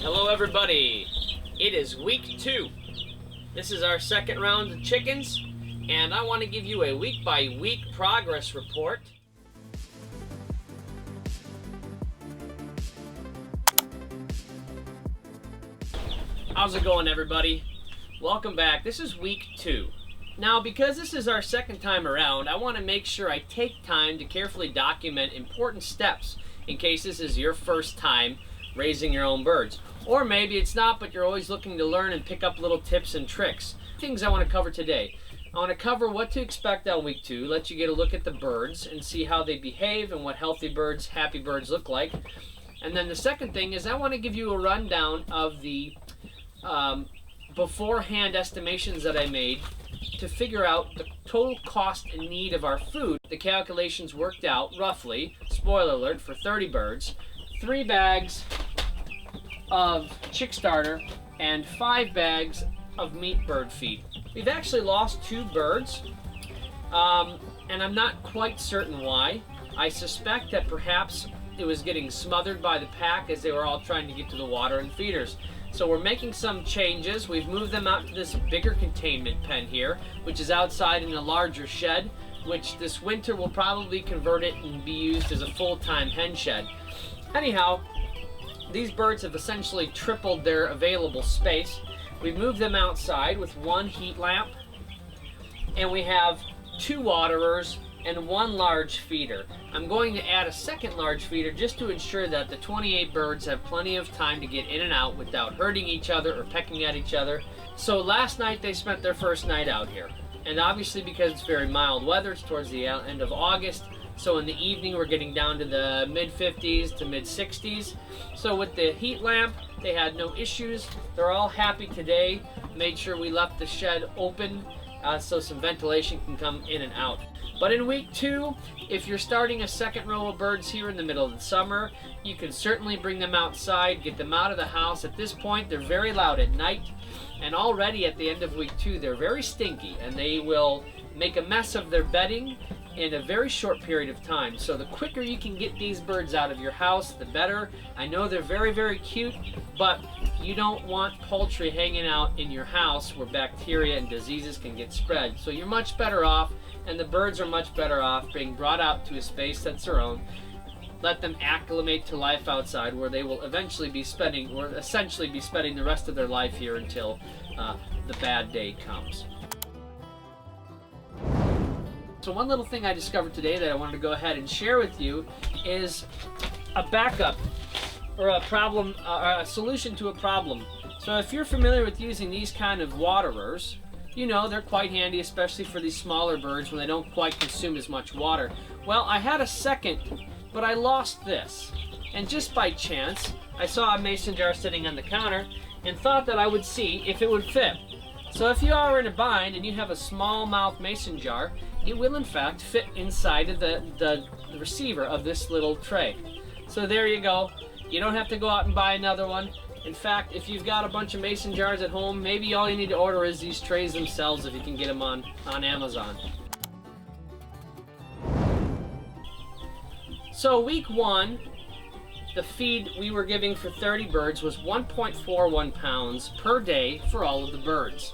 Hello everybody, it is week 2. This is our second round of chickens, and I want to give you a week by week progress report. How's it going everybody? Welcome back. This is week 2. Now, because this is our second time around, I want to make sure I take time to carefully document important steps in case this is your first time raising your own birds. Or maybe it's not, but you're always looking to learn and pick up little tips and tricks. Things I want to cover today. I want to cover what to expect on week 2, let you get a look at the birds and see how they behave and what healthy birds, happy birds look like. And then the second thing is I want to give you a rundown of the beforehand estimations that I made to figure out the total cost and need of our food. The calculations worked out roughly, spoiler alert, for 30 birds, 3 bags of chick starter and 5 bags of meat bird feed. We've actually lost 2 birds, and I'm not quite certain why. I suspect that perhaps it was getting smothered by the pack as they were all trying to get to the water and feeders. So we're making some changes. We've moved them out to this bigger containment pen here, which is outside in a larger shed, which this winter will probably convert it and be used as a full-time hen shed. Anyhow, these birds have essentially tripled their available space. We've moved them outside with 1 heat lamp, and we have 2 waterers and 1 large feeder. I'm going to add a second large feeder just to ensure that the 28 birds have plenty of time to get in and out without hurting each other or pecking at each other. So last night they spent their first night out here. And obviously because it's very mild weather, it's towards the end of August, so in the evening we're getting down to the mid-50s to mid-60s. So with the heat lamp, they had no issues. They're all happy today. Made sure we left the shed open so some ventilation can come in and out. But in week 2, if you're starting a second row of birds here in the middle of the summer, you can certainly bring them outside, get them out of the house. At this point, they're very loud at night, and already at the end of week 2, they're very stinky, and they will make a mess of their bedding in a very short period of time. So the quicker you can get these birds out of your house, the better. I know they're very, very cute, but you don't want poultry hanging out in your house where bacteria and diseases can get spread. So you're much better off, and the birds are much better off being brought out to a space that's their own. Let them acclimate to life outside, where they will eventually be spending, or essentially be spending the rest of their life here until the bad day comes. So one little thing I discovered today that I wanted to go ahead and share with you is a backup or a problem, a solution to a problem. So if you're familiar with using these kind of waterers, you know they're quite handy, especially for these smaller birds when they don't quite consume as much water. Well, I had a second, but I lost this. And just by chance, I saw a mason jar sitting on the counter and thought that I would see if it would fit. So if you are in a bind and you have a small mouth mason jar, it will in fact fit inside of the receiver of this little tray. So there you go. You don't have to go out and buy another one. In fact, if you've got a bunch of mason jars at home, maybe all you need to order is these trays themselves if you can get them on Amazon. So week 1, the feed we were giving for 30 birds was 1.41 pounds per day for all of the birds.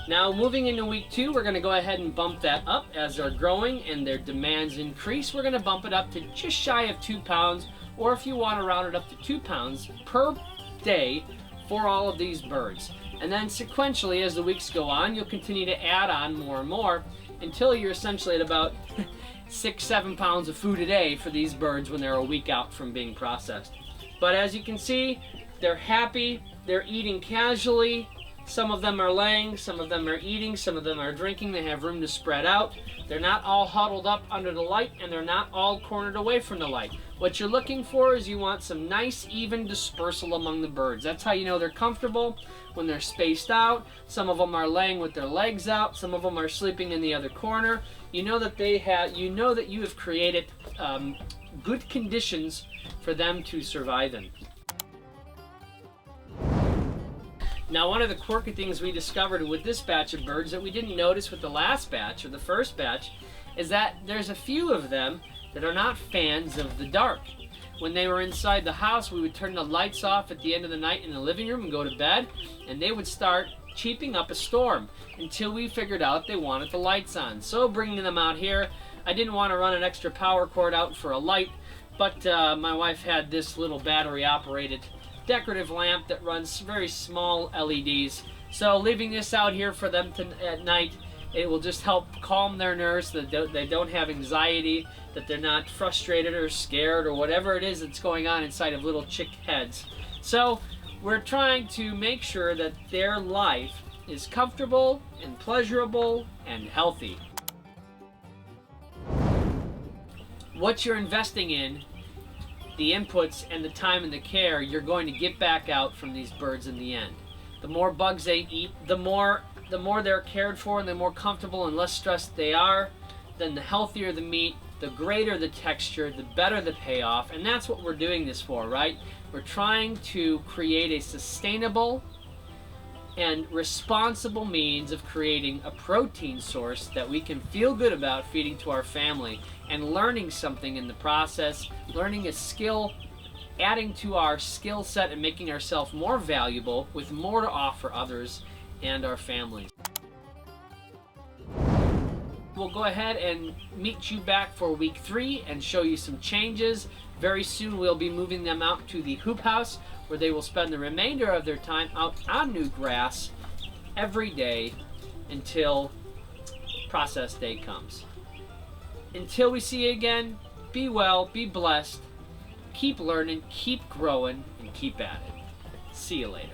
Now moving into week 2, we're going to go ahead and bump that up as they're growing and their demands increase. We're going to bump it up to just shy of 2 pounds, or if you want to round it up to 2 pounds per day for all of these birds. And then sequentially as the weeks go on, you'll continue to add on more and more until you're essentially at about 6-7 pounds of food a day for these birds when they're a week out from being processed. But as you can see, they're happy, they're eating casually. Some of them are laying, some of them are eating, some of them are drinking. They have room to spread out. They're not all huddled up under the light, and they're not all cornered away from the light. What you're looking for is you want some nice even dispersal among the birds. That's how you know they're comfortable, when they're spaced out. Some of them are laying with their legs out, some of them are sleeping in the other corner. You know that you have created good conditions for them to survive in. Now, one of the quirky things we discovered with this batch of birds that we didn't notice with the last batch, or the first batch, is that there's a few of them that are not fans of the dark. When they were inside the house, we would turn the lights off at the end of the night in the living room and go to bed, and they would start cheeping up a storm until we figured out they wanted the lights on. So bringing them out here, I didn't want to run an extra power cord out for a light, but my wife had this little battery operated decorative lamp that runs very small LEDs. So leaving this out here for them at night, it will just help calm their nerves, that they don't have anxiety, that they're not frustrated or scared or whatever it is that's going on inside of little chick heads. So we're trying to make sure that their life is comfortable and pleasurable and healthy. What you're investing in, the inputs and the time and the care, you're going to get back out from these birds in the end. The more bugs they eat, the more they're cared for and the more comfortable and less stressed they are, then the healthier the meat, the greater the texture, the better the payoff. And that's what we're doing this for, right? We're trying to create a sustainable and responsible means of creating a protein source that we can feel good about feeding to our family, and learning something in the process, learning a skill, adding to our skill set and making ourselves more valuable with more to offer others and our families. We'll go ahead and meet you back for week 3 and show you some changes. Very soon we'll be moving them out to the hoop house, where they will spend the remainder of their time out on new grass every day until process day comes. Until we see you again, be well, be blessed, keep learning, keep growing, and keep at it. See you later.